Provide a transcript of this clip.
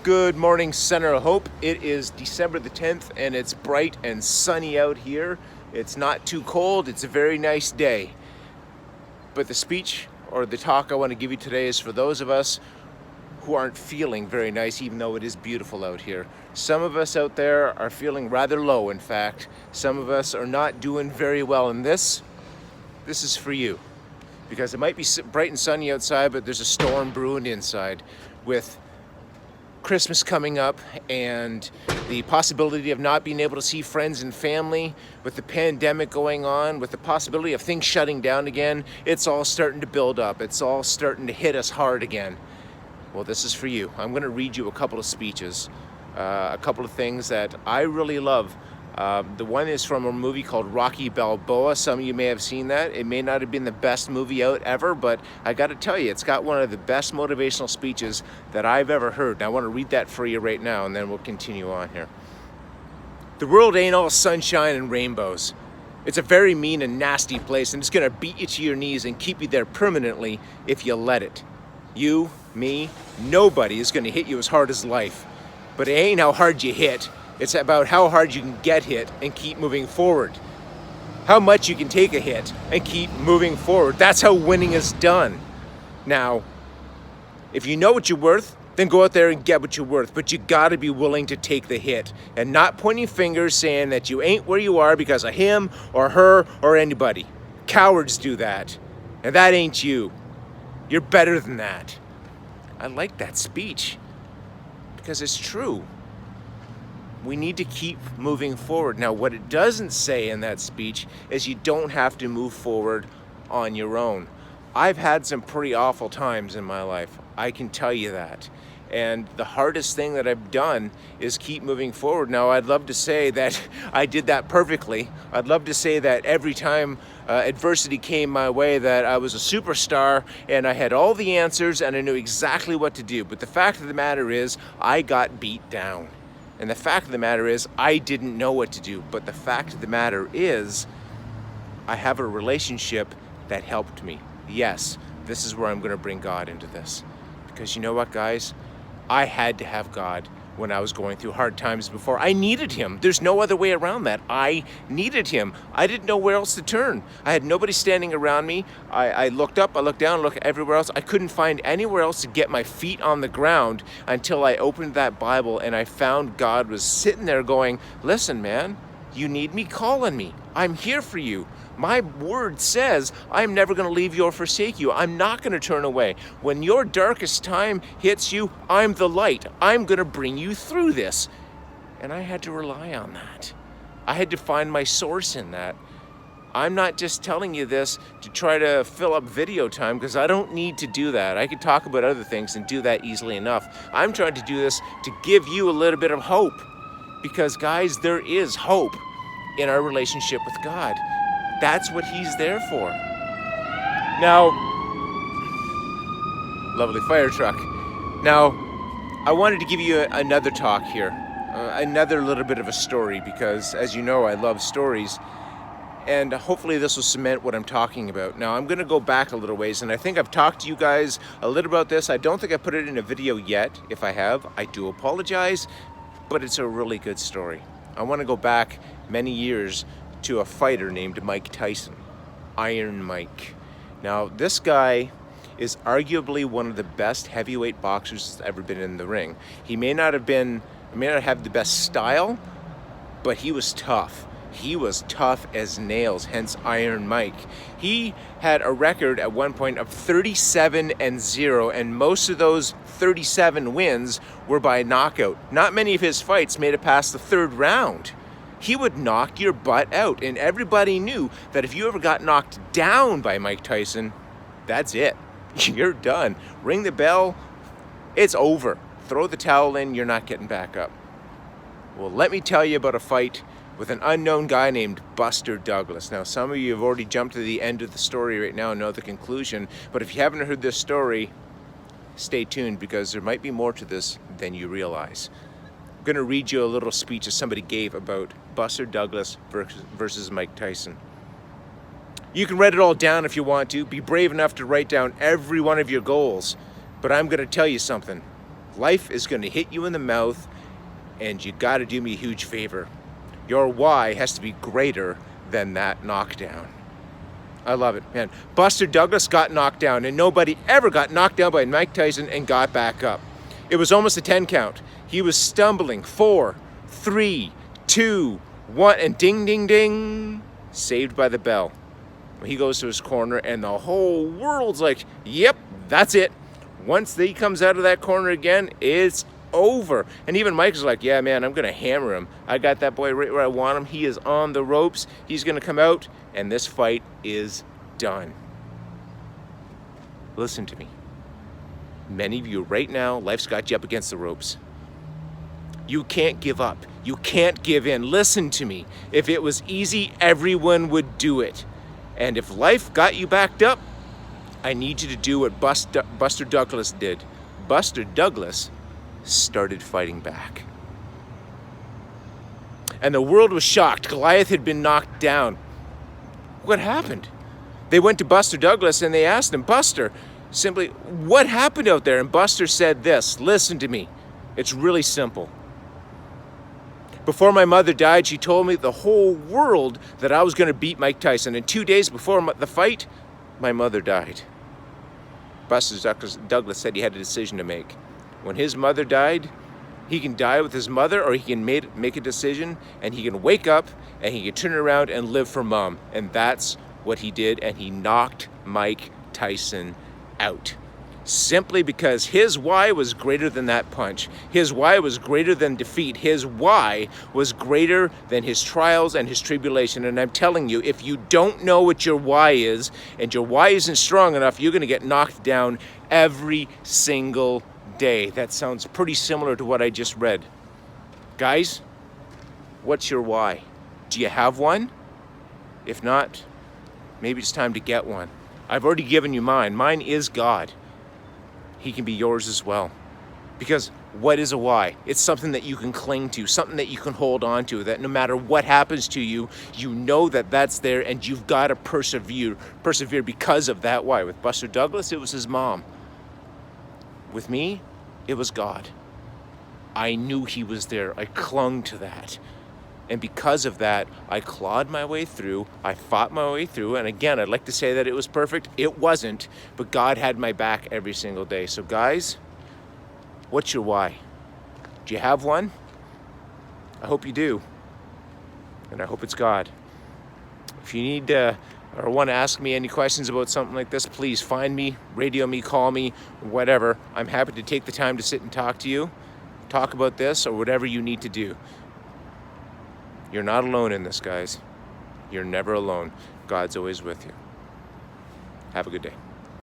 Good morning, Center of Hope. It is December the 10th and it's bright and sunny out here. It's not too cold, it's a very nice day. But the speech or the talk I want to give you today is for those of us who aren't feeling very nice, even though it is beautiful out here. Some of us out there are feeling rather low, in fact. Some of us are not doing very well, and this is for you. Because it might be bright and sunny outside, but there's a storm brewing inside with Christmas coming up and the possibility of not being able to see friends and family, with the pandemic going on, with the possibility of things shutting down again. It's all starting to build up. It's all starting to hit us hard again. Well, this is for you. I'm going to read you a couple of speeches, a couple of things that I really love. The one is from a movie called Rocky Balboa. Some of you may have seen that. It may not have been the best movie out ever, but I got to tell you, it's got one of the best motivational speeches that I've ever heard. And I want to read that for you right now, and then we'll continue on here. The world ain't all sunshine and rainbows. It's a very mean and nasty place, and it's going to beat you to your knees and keep you there permanently if you let it. You, me, nobody is going to hit you as hard as life. But it ain't how hard you hit. It's about how hard you can get hit and keep moving forward. How much you can take a hit and keep moving forward. That's how winning is done. Now, if you know what you're worth, then go out there and get what you're worth. But you gotta be willing to take the hit and not pointing fingers saying that you ain't where you are because of him or her or anybody. Cowards do that. And that ain't you. You're better than that. I like that speech because it's true. We need to keep moving forward. Now, what it doesn't say in that speech is you don't have to move forward on your own. I've had some pretty awful times in my life. I can tell you that. And the hardest thing that I've done is keep moving forward. Now, I'd love to say that I did that perfectly. I'd love to say that every time adversity came my way that I was a superstar and I had all the answers and I knew exactly what to do. But the fact of the matter is, I got beat down. And the fact of the matter is, I didn't know what to do. But the fact of the matter is, I have a relationship that helped me. Yes, this is where I'm going to bring God into this. Because you know what, guys? I had to have God when I was going through hard times before. I needed him. There's no other way around that. I needed him. I didn't know where else to turn. I had nobody standing around me. I looked up, I looked down, I looked everywhere else. I couldn't find anywhere else to get my feet on the ground until I opened that Bible and I found God was sitting there going, listen, man, you need me, call on me. I'm here for you. My word says I'm never going to leave you or forsake you. I'm not going to turn away. When your darkest time hits you, I'm the light. I'm going to bring you through this. And I had to rely on that. I had to find my source in that. I'm not just telling you this to try to fill up video time, because I don't need to do that. I could talk about other things and do that easily enough. I'm trying to do this to give you a little bit of hope. Because, guys, there is hope in our relationship with God. That's what he's there for. Now, lovely fire truck. Now, I wanted to give you another talk here, another little bit of a story, because as you know, I love stories, and hopefully this will cement what I'm talking about. Now, I'm going to go back a little ways, and I think I've talked to you guys a little about this. I don't think I put it in a video yet. If I have, I do apologize, but it's a really good story. I want to go back many years to a fighter named Mike Tyson, Iron Mike. Now, this guy is arguably one of the best heavyweight boxers that's ever been in the ring. He may not have the best style, but he was tough. He was tough as nails, hence Iron Mike. He had a record at one point of 37-0, and most of those 37 wins were by knockout. Not many of his fights made it past the third round. He would knock your butt out, and everybody knew that if you ever got knocked down by Mike Tyson, that's it. You're done. Ring the bell, it's over. Throw the towel in, you're not getting back up. Well, let me tell you about a fight with an unknown guy named Buster Douglas. Now, some of you have already jumped to the end of the story right now and know the conclusion, but if you haven't heard this story, stay tuned, because there might be more to this than you realize. I'm going to read you a little speech that somebody gave about Buster Douglas versus Mike Tyson. You can write it all down if you want to. Be brave enough to write down every one of your goals. But I'm going to tell you something. Life is going to hit you in the mouth, and you got to do me a huge favor. Your why has to be greater than that knockdown. I love it, man. Buster Douglas got knocked down, and nobody ever got knocked down by Mike Tyson and got back up. It was almost a 10 count. He was stumbling. 4, 3, 2, 1, and ding, ding, ding. Saved by the bell. He goes to his corner, and the whole world's like, yep, that's it. Once he comes out of that corner again, it's over. And even Mike is like, yeah, man, I'm going to hammer him. I got that boy right where I want him. He is on the ropes. He's going to come out, and this fight is done. Listen to me. Many of you right now, life's got you up against the ropes. You can't give up. You can't give in. Listen to me. If it was easy, everyone would do it. And if life got you backed up, I need you to do what Buster Douglas did. Buster Douglas started fighting back. And the world was shocked. Goliath had been knocked down. What happened? They went to Buster Douglas and they asked him, Buster, simply, what happened out there? And Buster said this, listen to me. It's really simple. Before my mother died, she told me the whole world that I was going to beat Mike Tyson. And 2 days before the fight, my mother died. Buster Douglas said he had a decision to make. When his mother died, he can die with his mother, or he can make a decision, and he can wake up, and he can turn around and live for Mom. And that's what he did, and he knocked Mike Tyson out. Simply because his why was greater than that punch. His why was greater than defeat. His why was greater than his trials and his tribulation. And I'm telling you, if you don't know what your why is, and your why isn't strong enough, you're going to get knocked down every single day. That sounds pretty similar to what I just read. Guys, what's your why? Do you have one? If not, maybe it's time to get one. I've already given you mine. Mine is God. He can be yours as well. Because what is a why? It's something that you can cling to, something that you can hold on to, that no matter what happens to you, you know that that's there, and you've got to persevere because of that why. With Buster Douglas, it was his mom. With me, it was God. I knew he was there. I clung to that. And because of that, I clawed my way through. I fought my way through. And again, I'd like to say that it was perfect. It wasn't. But God had my back every single day. So guys, what's your why? Do you have one? I hope you do. And I hope it's God. If you need or want to ask me any questions about something like this, please find me, radio me, call me, whatever. I'm happy to take the time to sit and talk to you, talk about this, or whatever you need to do. You're not alone in this, guys. You're never alone. God's always with you. Have a good day.